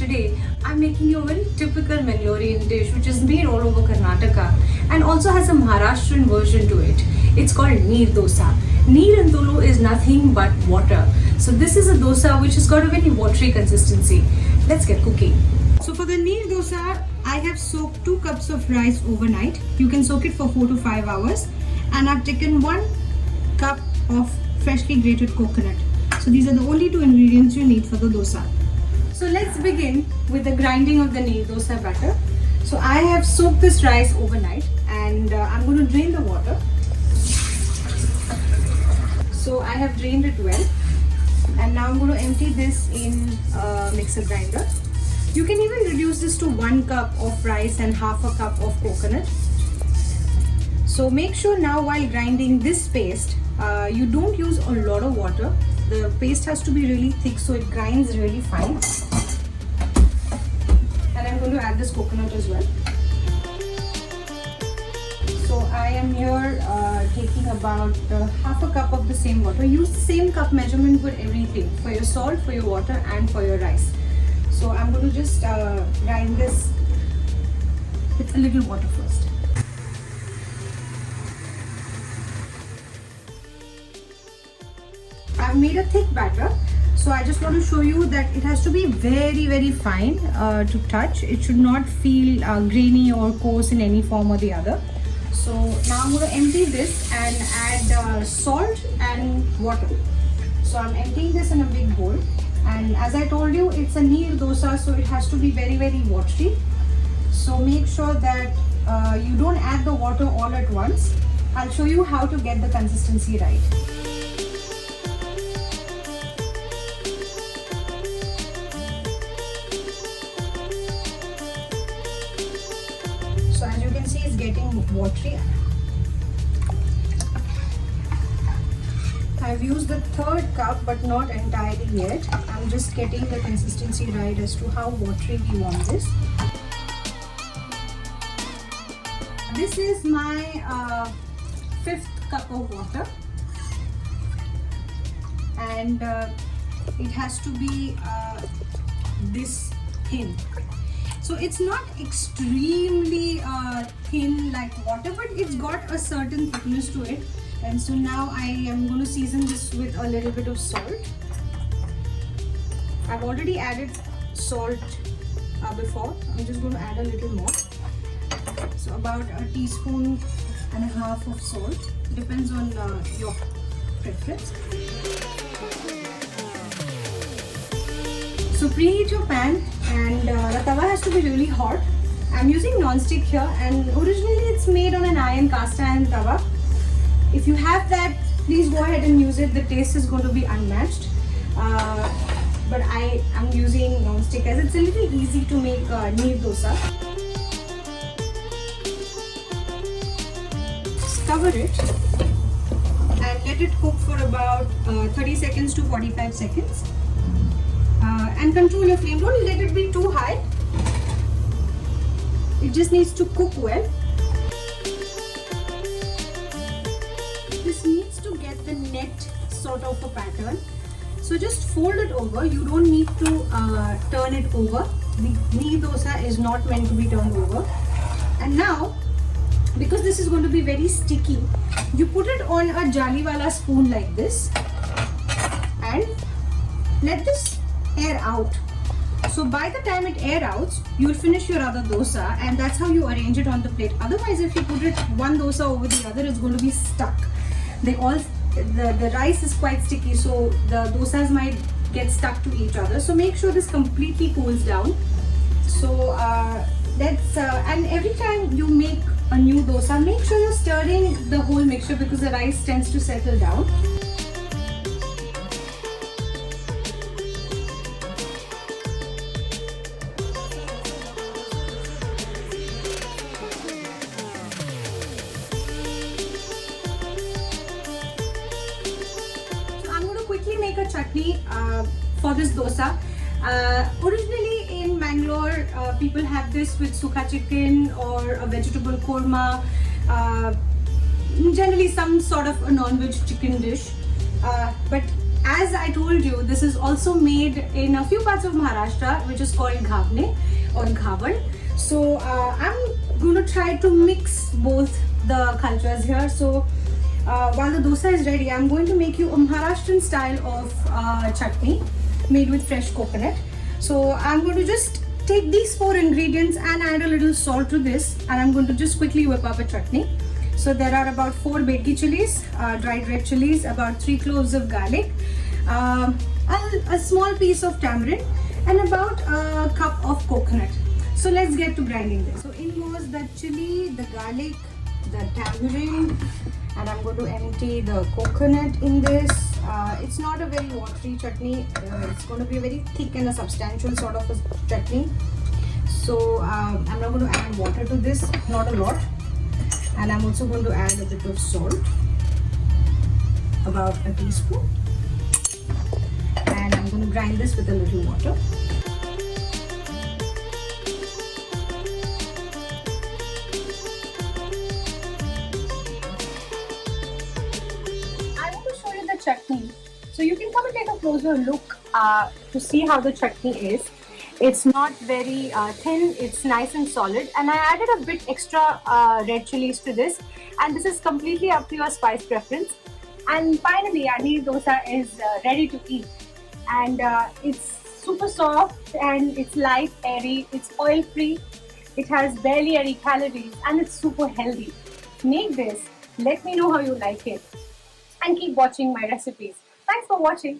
today I'm making you a very typical Mangalorean dish which is made all over Karnataka and also has a Maharashtrian version to it. It's called Neer Dosa. Neer in Tulu is nothing but water. So this is a dosa which has got a very watery consistency. Let's get cooking. So for the Neer Dosa, I have soaked 2 cups of rice overnight. You can soak it for 4 to 5 hours. And I've taken 1 cup of freshly grated coconut. So these are the only 2 ingredients you need for the dosa. So let's begin with the grinding of the Neer Dosa batter. So I have soaked this rice overnight and I'm going to drain the water. So I have drained it well and now I'm going to empty this in a mixer grinder. You can even reduce this to 1 cup of rice and half a cup of coconut. So make sure now while grinding this paste, you don't use a lot of water. The paste has to be really thick so it grinds really fine. And I'm going to add this coconut as well. So I am here taking about half a cup of the same water. Use the same cup measurement for everything, for your salt, for your water and for your rice. So I'm going to just grind this with a little water first. I've made a thick batter, so I just want to show you that it has to be very fine to touch. It should not feel grainy or coarse in any form or the other. So now I'm going to empty this and add salt and water. So I'm emptying this in a big bowl, and as I told you, it's a Neer Dosa, so it has to be very watery. So make sure that you don't add the water all at once. I'll show you how to get the consistency right. So as you can see, it's getting watery. I've used the 3rd cup but not entirely yet. I'm just getting the consistency right as to how watery we want this. This is my 5th cup of water and it has to be this thin. So it's not extremely thin like water, but it's got a certain thickness to it. And so now I am going to season this with a little bit of salt. I've already added salt before. I'm just going to add a little more. So about a teaspoon and a half of salt. Depends on your preference. So preheat your pan and the tawa has to be really hot. I'm using non-stick here and originally it's made on an iron cast iron tawa. If you have that, please go ahead and use it. The taste is going to be unmatched. But I am using non-stick as it's a little easy to make Neer Dosa. Cover it and let it cook for about 30 seconds to 45 seconds. And control your flame. Don't let it be too high. It just needs to cook well. This needs to get the net sort of a pattern. So just fold it over. You don't need to turn it over. The Neer Dosa is not meant to be turned over. And now, because this is going to be very sticky, you put it on a jaliwala spoon like this and let this air out. So by the time it air outs, you'll finish your other dosa, and that's how you arrange it on the plate. Otherwise, if you put it one dosa over the other, it's going to be stuck. The rice is quite sticky, so the dosas might get stuck to each other. So make sure this completely cools down. So and every time you make a new dosa, make sure you're stirring the whole mixture because the rice tends to settle down. Make a chutney for this dosa. Originally in Mangalore, people have this with sukha chicken or a vegetable korma, generally some sort of a non-veg chicken dish. But as I told you, this is also made in a few parts of Maharashtra, which is called Ghavne or Ghavan. So I'm going to try to mix both the cultures here. So while the dosa is ready, I'm going to make you a Maharashtrian style of chutney made with fresh coconut. So I'm going to just take these 4 ingredients and add a little salt to this, and I'm going to just quickly whip up a chutney. So there are about 4 bedki chilies, dried red chilies, about 3 cloves of garlic, a small piece of tamarind, and about a cup of coconut. So let's get to grinding this. So in goes the chili, the garlic, the tamarind, and I'm going to empty the coconut in this. It's not a very watery chutney. It's going to be a very thick and a substantial sort of a chutney. So I'm not going to add water to this, not a lot. And I'm also going to add a bit of salt, about a teaspoon. And I'm going to grind this with a little water. I want to show you the chutney. So you can come and take a closer look to see how the chutney is. It's not very thin, it's nice and solid, and I added a bit extra red chilies to this, and this is completely up to your spice preference. And finally, Adi dosa is ready to eat, and it's super soft and it's light, airy, it's oil free, it has barely any calories, and it's super healthy. Make this, let me know how you like it, and keep watching my recipes. Thanks for watching.